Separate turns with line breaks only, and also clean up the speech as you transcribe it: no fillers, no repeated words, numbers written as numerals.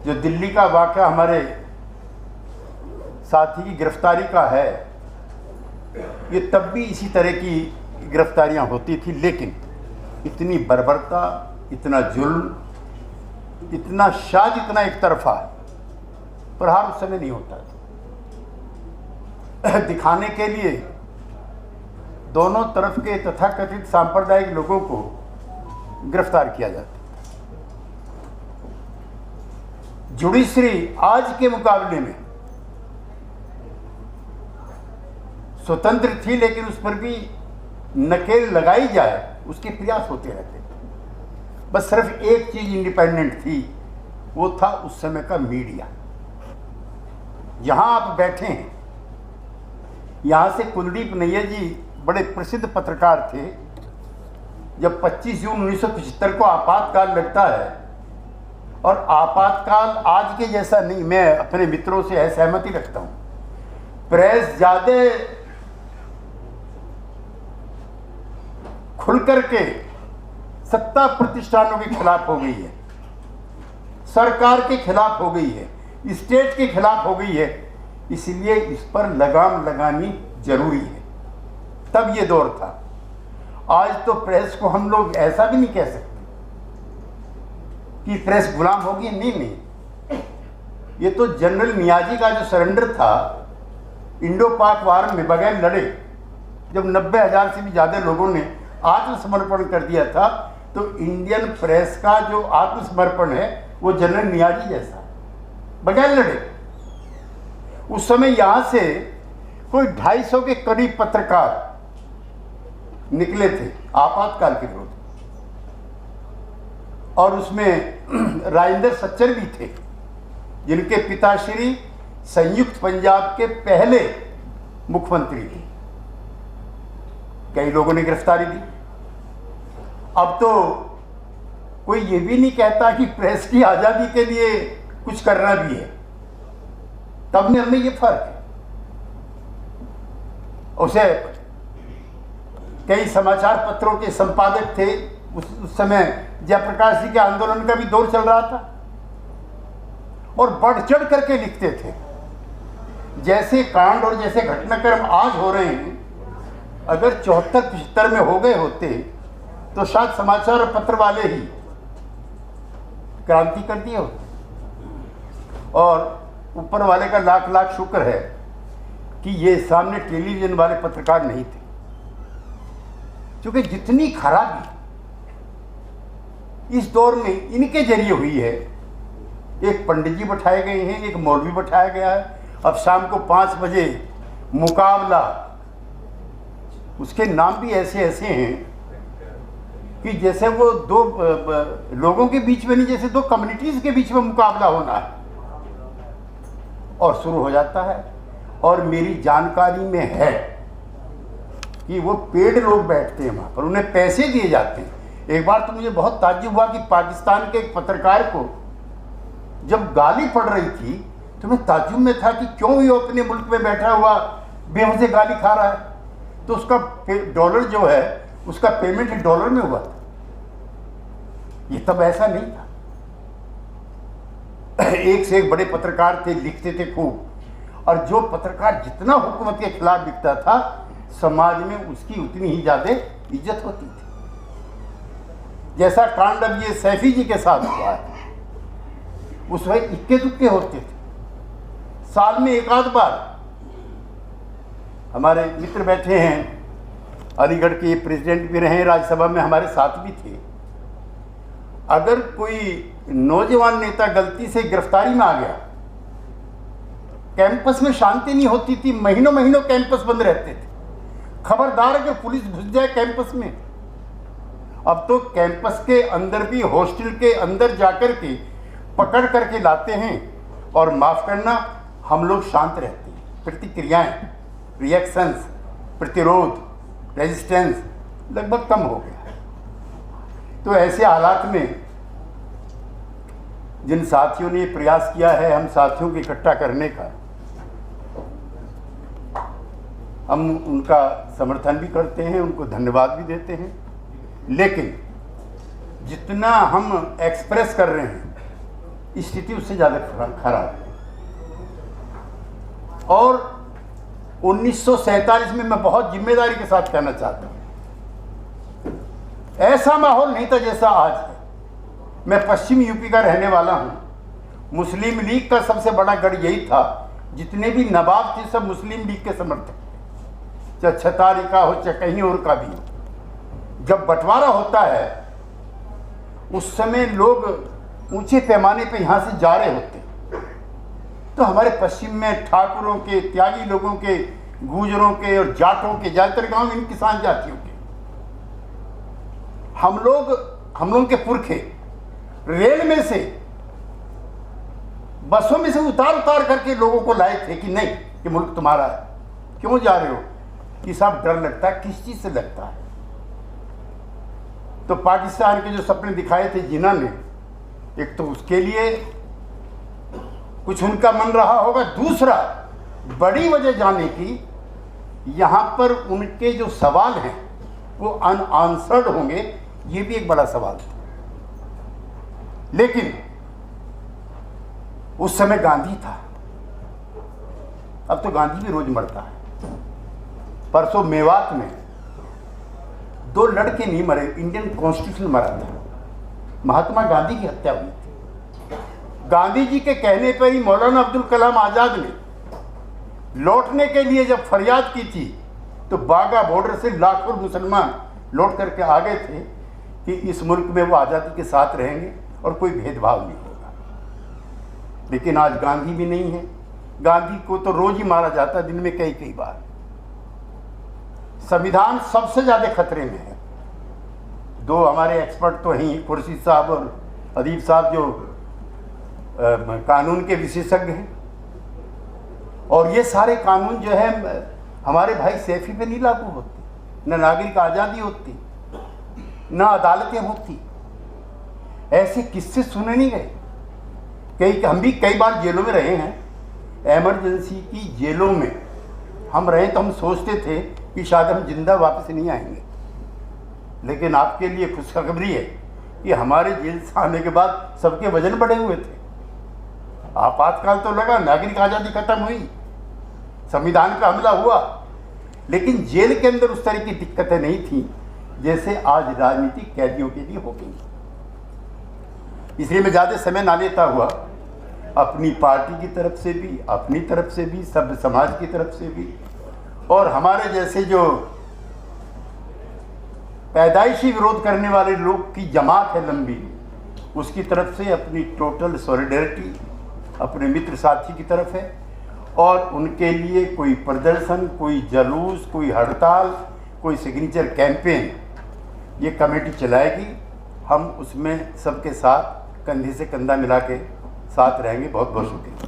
जो दिल्ली का वाक़या हमारे साथी की गिरफ्तारी का है, ये तब भी इसी तरह की गिरफ्तारियां होती थी, लेकिन इतनी बर्बरता, इतना जुल्म, इतना शायद इतना एक तरफा प्रहार उस समय नहीं होता था। दिखाने के लिए दोनों तरफ के तथाकथित सांप्रदायिक लोगों को गिरफ्तार किया जाता। जुडिशरी आज के मुकाबले में स्वतंत्र थी, लेकिन उस पर भी नकेल लगाई जाए उसके प्रयास होते रहते थे। बस सिर्फ एक चीज इंडिपेंडेंट थी, वो था उस समय का मीडिया। यहां आप बैठे हैं, यहां से कुलदीप नैयर जी बड़े प्रसिद्ध पत्रकार थे। जब 25 जून 1975 को आपातकाल लगता है, और आपातकाल आज के जैसा नहीं, मैं अपने मित्रों से असहमति रखता हूं। प्रेस ज्यादा खुल करके सत्ता प्रतिष्ठानों के खिलाफ हो गई है, सरकार के खिलाफ हो गई है, स्टेट के खिलाफ हो गई है, इसलिए इस पर लगाम लगानी जरूरी है। तब ये दौर था। आज तो प्रेस को हम लोग ऐसा भी नहीं कह सकते कि प्रेस गुलाम होगी, नहीं। ये तो जनरल नियाजी का जो सरेंडर था इंडो पाक वार में बगैर लड़े, जब 90,000 से भी ज्यादा लोगों ने आत्मसमर्पण कर दिया था, तो इंडियन प्रेस का जो आत्मसमर्पण है वो जनरल नियाजी जैसा, बगैर लड़े। उस समय यहां से कोई 250 के करीब पत्रकार निकले थे आपातकाल के विरोध, और उसमें राजेंद्र सच्चर भी थे, जिनके पिताश्री संयुक्त पंजाब के पहले मुख्यमंत्री थे। कई लोगों ने गिरफ्तारी दी। अब तो कोई ये भी नहीं कहता कि प्रेस की आजादी के लिए कुछ करना भी है। तब में हमें ये फर्क है। उसे कई समाचार पत्रों के संपादक थे, उस समय जयप्रकाश जी के आंदोलन का भी दौर चल रहा था, और बढ़ चढ़ करके लिखते थे। जैसे कांड और जैसे घटनाक्रम आज हो रहे हैं, अगर 74-75 में हो गए होते तो शायद समाचार और पत्र वाले ही क्रांति कर दिए होते। और ऊपर वाले का लाख लाख शुक्र है कि ये सामने टेलीविजन वाले पत्रकार नहीं थे, क्योंकि जितनी खराबी इस दौर में इनके जरिए हुई है। एक पंडित जी बैठाए गए हैं, एक मौलवी बैठाया गया है। अब शाम को 5 बजे मुकाबला, उसके नाम भी ऐसे ऐसे हैं कि जैसे वो दो लोगों के बीच में नहीं, जैसे दो कम्युनिटीज के बीच में मुकाबला होना है। और शुरू हो जाता है, और मेरी जानकारी में है कि वो पेड लोग बैठते हैं वहां पर, उन्हें पैसे दिए जाते हैं। एक बार तो मुझे बहुत ताज्जुब हुआ कि पाकिस्तान के एक पत्रकार को जब गाली पड़ रही थी, तो मैं ताज्जुब में था कि क्यों ये अपने मुल्क में बैठा हुआ बेवजह गाली खा रहा है। तो उसका डॉलर जो है, उसका पेमेंट डॉलर में हुआ था। ये तब ऐसा नहीं था। एक से एक बड़े पत्रकार थे, लिखते थे खूब, और जो पत्रकार जितना हुकूमत के खिलाफ लिखता था, समाज में उसकी उतनी ही ज्यादा इज्जत होती थी। जैसा कांड अब ये सैफी जी के साथ हुआ है, उस वक्त इक्के दुक्के होते थे। साल में एक आध बार हमारे मित्र बैठे हैं, अलीगढ़ के प्रेसिडेंट भी रहे, राज्यसभा में हमारे साथ भी थे। अगर कोई नौजवान नेता गलती से गिरफ्तारी में आ गया, कैंपस में शांति नहीं होती थी, महीनों महीनों कैंपस बंद रहते थे। खबरदार अगर पुलिस घुस जाए कैंपस में। अब तो कैंपस के अंदर भी, हॉस्टल के अंदर जाकर के पकड़ करके लाते हैं, और माफ करना, हम लोग शांत रहते हैं। प्रतिक्रियाएं, रिएक्शंस, प्रतिरोध, रेजिस्टेंस लगभग कम हो गया। तो ऐसे हालात में जिन साथियों ने प्रयास किया है हम साथियों को इकट्ठा करने का, हम उनका समर्थन भी करते हैं, उनको धन्यवाद भी देते हैं। लेकिन जितना हम एक्सप्रेस कर रहे हैं स्थिति उससे ज़्यादा खराब है। और 1947 में मैं बहुत जिम्मेदारी के साथ कहना चाहता हूँ, ऐसा माहौल नहीं था जैसा आज है। मैं पश्चिम यूपी का रहने वाला हूँ। मुस्लिम लीग का सबसे बड़ा गढ़ यही था, जितने भी नवाब थे सब मुस्लिम लीग के समर्थक, चाहे छतारी का हो चाहे कहीं और का भी हो। जब बंटवारा होता है उस समय लोग ऊंचे पैमाने पे यहाँ से जा रहे होते, तो हमारे पश्चिम में ठाकुरों के, त्यागी लोगों के, गुजरों के और जाटों के, ज़्यादातर गांव इन किसान जातियों के, हम लोगों के पुरखे रेल में से, बसों में से उतार करके लोगों को लाए थे कि नहीं, कि मुल्क तुम्हारा है, क्यों जा रहे हो, कि साहब डर लगता है। किस चीज़ से लगता है? तो पाकिस्तान के जो सपने दिखाए थे जिन्ना ने, एक तो उसके लिए कुछ उनका मन रहा होगा, दूसरा बड़ी वजह जाने की, यहाँ पर उनके जो सवाल हैं वो अनआंसर्ड होंगे, ये भी एक बड़ा सवाल था। लेकिन उस समय गांधी था, अब तो गांधी भी रोज मरता है। परसों मेवात में 2 लड़के नहीं मरे, इंडियन कॉन्स्टिट्यूशन मरा था। महात्मा गांधी की हत्या हुई थी। गांधी जी के कहने पर ही मौलाना अब्दुल कलाम आजाद ने लौटने के लिए जब फरियाद की थी, तो बागा बॉर्डर से लाखों मुसलमान लौट करके आ गए थे कि इस मुल्क में वो आज़ादी के साथ रहेंगे और कोई भेदभाव नहीं होगा। लेकिन आज गांधी भी नहीं है। गांधी को तो रोज ही मारा जाता है, दिन में कई बार। संविधान सबसे ज़्यादा खतरे में है। 2 हमारे एक्सपर्ट तो हैं, खुर्शीद साहब और अदीब साहब, जो कानून के विशेषज्ञ हैं। और ये सारे कानून जो है हमारे भाई सैफी पे नहीं लागू होते, न नागरिक आज़ादी होती, न अदालतें होती। ऐसे किस्से सुने नहीं गए। हम भी कई बार जेलों में रहे हैं। एमरजेंसी की जेलों में हम रहे तो हम सोचते थे कि शायद हम जिंदा वापस नहीं आएंगे। लेकिन आपके लिए खुशखबरी है कि हमारे जेल से आने के बाद सबके वजन बढ़े हुए थे। आपातकाल तो लगा, नागरिक आज़ादी खत्म हुई, संविधान पर हमला हुआ, लेकिन जेल के अंदर उस तरह की दिक्कतें नहीं थी जैसे आज राजनीतिक कैदियों के लिए हो गई। इसलिए मैं ज़्यादा समय ना लेता हुआ अपनी पार्टी की तरफ से भी, अपनी तरफ से भी, सब समाज की तरफ से भी, और हमारे जैसे जो पैदाइशी विरोध करने वाले लोग की जमात है लंबी, उसकी तरफ से अपनी टोटल सॉलिडेरिटी अपने मित्र साथी की तरफ है। और उनके लिए कोई प्रदर्शन, कोई जलूस, कोई हड़ताल, कोई सिग्नेचर कैंपेन ये कमेटी चलाएगी। हम उसमें सबके साथ कंधे से कंधा मिला के साथ रहेंगे। बहुत बहुत शुक्रिया।